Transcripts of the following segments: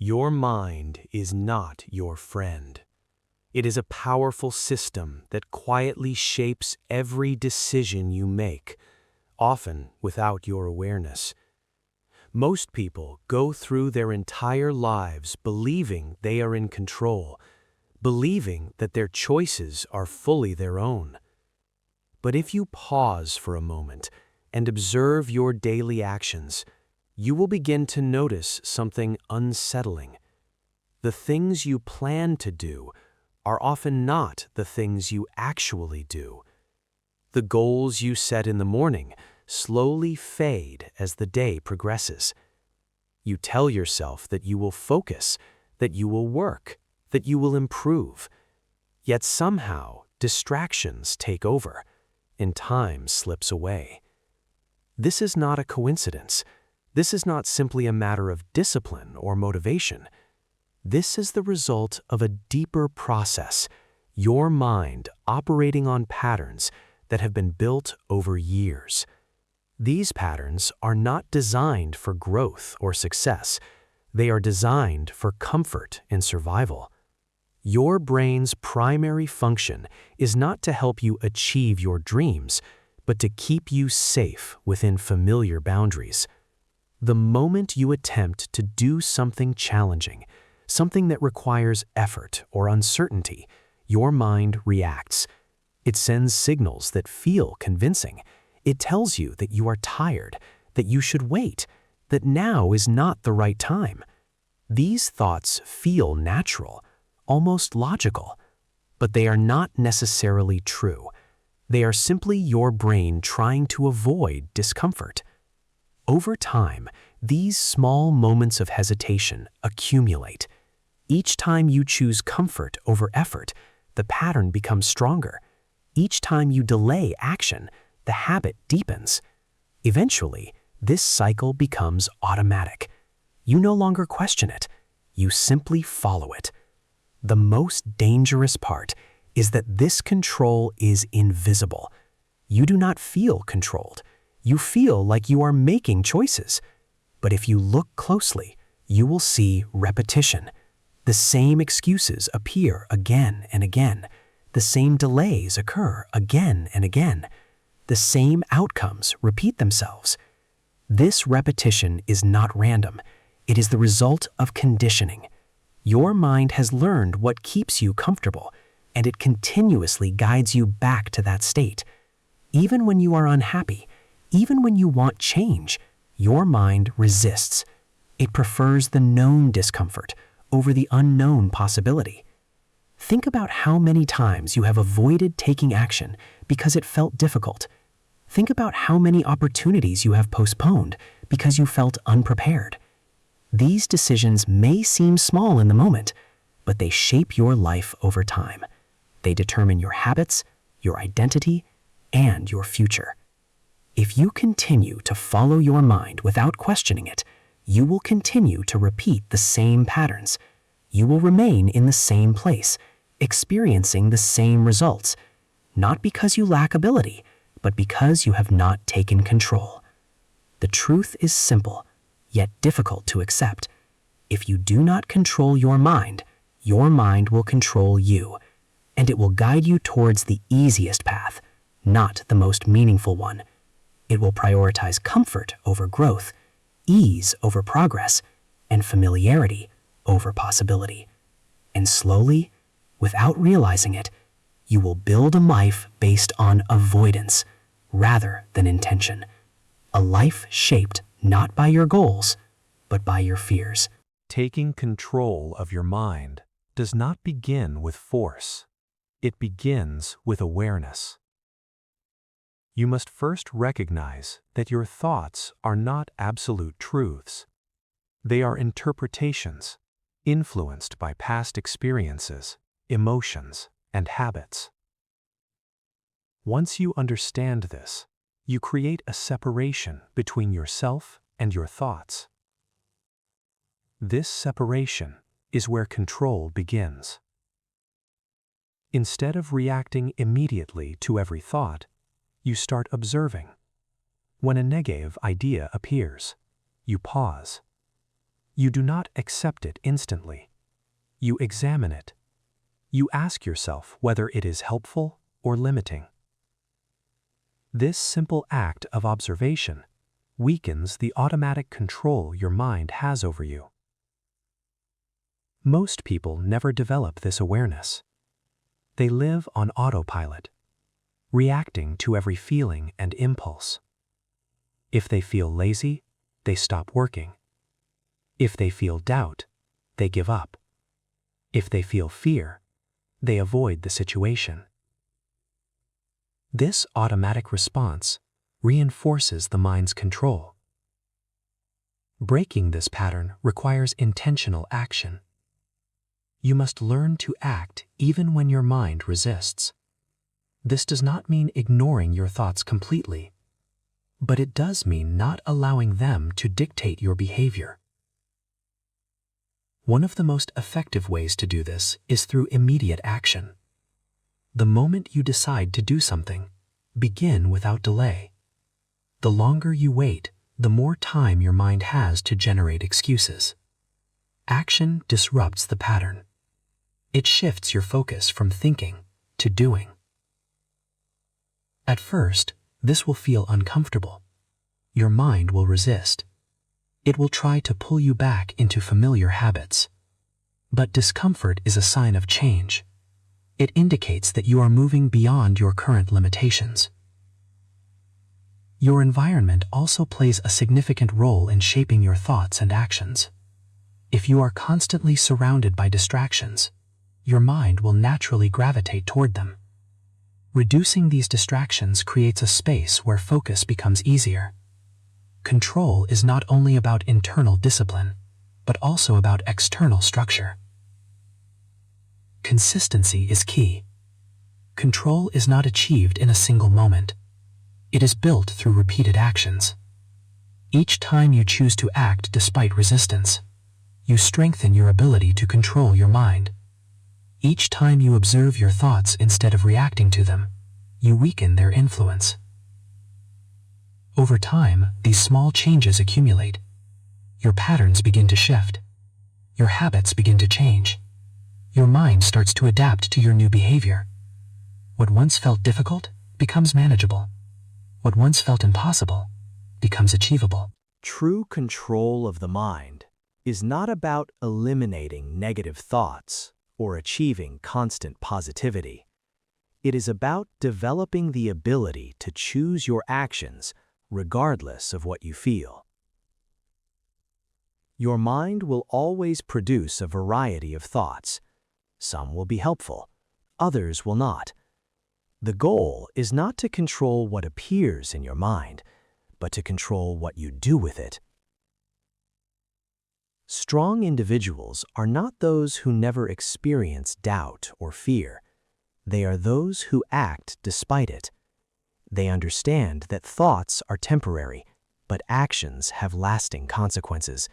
Your mind is not your friend. It is a powerful system that quietly shapes every decision you make, often without your awareness. Most people go through their entire lives believing they are in control, believing that their choices are fully their own. But if you pause for a moment and observe your daily actions, you will begin to notice something unsettling. The things you plan to do are often not the things you actually do. The goals you set in the morning slowly fade as the day progresses. You tell yourself that you will focus, that you will work, that you will improve. Yet somehow, distractions take over, and time slips away. This is not a coincidence. This is not simply a matter of discipline or motivation. This is the result of a deeper process, your mind operating on patterns that have been built over years. These patterns are not designed for growth or success. They are designed for comfort and survival. Your brain's primary function is not to help you achieve your dreams, but to keep you safe within familiar boundaries. The moment you attempt to do something challenging, something that requires effort or uncertainty, your mind reacts. It sends signals that feel convincing. It tells you that you are tired, that you should wait, that now is not the right time. These thoughts feel natural, almost logical, but they are not necessarily true. They are simply your brain trying to avoid discomfort. Over time, these small moments of hesitation accumulate. Each time you choose comfort over effort, the pattern becomes stronger. Each time you delay action, the habit deepens. Eventually, this cycle becomes automatic. You no longer question it. You simply follow it. The most dangerous part is that this control is invisible. You do not feel controlled. You feel like you are making choices. But if you look closely, you will see repetition. The same excuses appear again and again. The same delays occur again and again. The same outcomes repeat themselves. This repetition is not random. It is the result of conditioning. Your mind has learned what keeps you comfortable, and it continuously guides you back to that state. Even when you are unhappy, even when you want change, your mind resists. It prefers the known discomfort over the unknown possibility. Think about how many times you have avoided taking action because it felt difficult. Think about how many opportunities you have postponed because you felt unprepared. These decisions may seem small in the moment, but they shape your life over time. They determine your habits, your identity, and your future. If you continue to follow your mind without questioning it, you will continue to repeat the same patterns. You will remain in the same place, experiencing the same results, not because you lack ability, but because you have not taken control. The truth is simple, yet difficult to accept. If you do not control your mind will control you, and it will guide you towards the easiest path, not the most meaningful one. It will prioritize comfort over growth, ease over progress, and familiarity over possibility. And slowly, without realizing it, you will build a life based on avoidance rather than intention. A life shaped not by your goals, but by your fears. Taking control of your mind does not begin with force. It begins with awareness. You must first recognize that your thoughts are not absolute truths. They are interpretations, influenced by past experiences, emotions, and habits. Once you understand this, you create a separation between yourself and your thoughts. This separation is where control begins. Instead of reacting immediately to every thought, you start observing. When a negative idea appears, you pause. You do not accept it instantly. You examine it. You ask yourself whether it is helpful or limiting. This simple act of observation weakens the automatic control your mind has over you. Most people never develop this awareness. They live on autopilot, reacting to every feeling and impulse. If they feel lazy, they stop working. If they feel doubt, they give up. If they feel fear, they avoid the situation. This automatic response reinforces the mind's control. Breaking this pattern requires intentional action. You must learn to act even when your mind resists. This does not mean ignoring your thoughts completely, but it does mean not allowing them to dictate your behavior. One of the most effective ways to do this is through immediate action. The moment you decide to do something, begin without delay. The longer you wait, the more time your mind has to generate excuses. Action disrupts the pattern. It shifts your focus from thinking to doing. At first, this will feel uncomfortable. Your mind will resist. It will try to pull you back into familiar habits. But discomfort is a sign of change. It indicates that you are moving beyond your current limitations. Your environment also plays a significant role in shaping your thoughts and actions. If you are constantly surrounded by distractions, your mind will naturally gravitate toward them. Reducing these distractions creates a space where focus becomes easier. Control is not only about internal discipline, but also about external structure. Consistency is key. Control is not achieved in a single moment. It is built through repeated actions. Each time you choose to act despite resistance, you strengthen your ability to control your mind. Each time you observe your thoughts instead of reacting to them, you weaken their influence. Over time, these small changes accumulate. Your patterns begin to shift. Your habits begin to change. Your mind starts to adapt to your new behavior. What once felt difficult becomes manageable. What once felt impossible becomes achievable. True control of the mind is not about eliminating negative thoughts or achieving constant positivity. It is about developing the ability to choose your actions regardless of what you feel. Your mind will always produce a variety of thoughts. Some will be helpful, others will not. The goal is not to control what appears in your mind, but to control what you do with it. Strong individuals are not those who never experience doubt or fear. They are those who act despite it. They understand that thoughts are temporary, but actions have lasting consequences.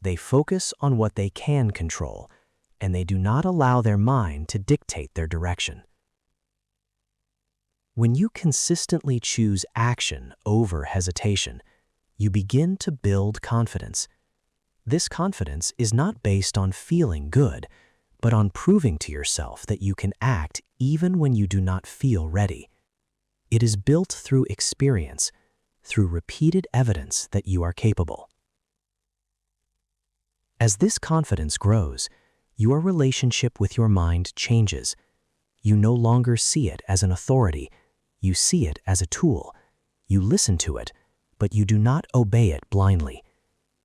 They focus on what they can control, and they do not allow their mind to dictate their direction. When you consistently choose action over hesitation, you begin to build confidence. This confidence is not based on feeling good, but on proving to yourself that you can act even when you do not feel ready. It is built through experience, through repeated evidence that you are capable. As this confidence grows, your relationship with your mind changes. You no longer see it as an authority. You see it as a tool. You listen to it, but you do not obey it blindly.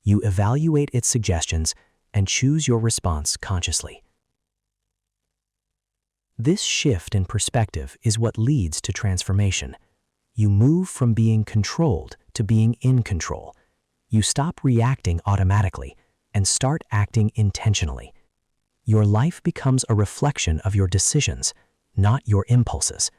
You evaluate its suggestions and choose your response consciously. This shift in perspective is what leads to transformation. You move from being controlled to being in control. You stop reacting automatically and start acting intentionally. Your life becomes a reflection of your decisions, not your impulses.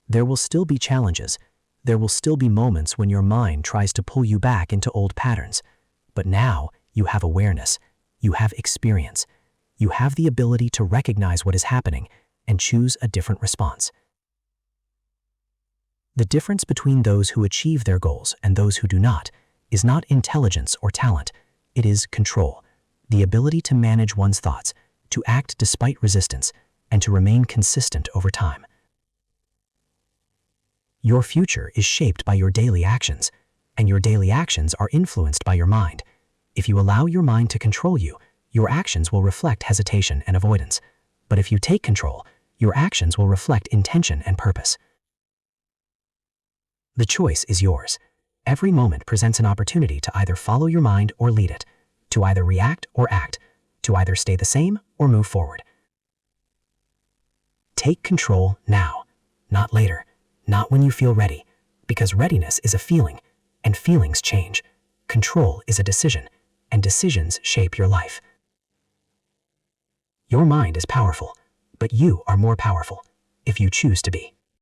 There will still be challenges. There will still be moments when your mind tries to pull you back into old patterns. But now you have awareness. You have experience. You have the ability to recognize what is happening and choose a different response. The difference between those who achieve their goals and those who do not is not intelligence or talent. It is control, the ability to manage one's thoughts, to act despite resistance, and to remain consistent over time. Your future is shaped by your daily actions, and your daily actions are influenced by your mind. If you allow your mind to control you, your actions will reflect hesitation and avoidance. But if you take control, your actions will reflect intention and purpose. The choice is yours. Every moment presents an opportunity to either follow your mind or lead it, to either react or act, to either stay the same or move forward. Take control now, not later, not when you feel ready, because readiness is a feeling, and feelings change. Control is a decision, and decisions shape your life. Your mind is powerful, but you are more powerful if you choose to be.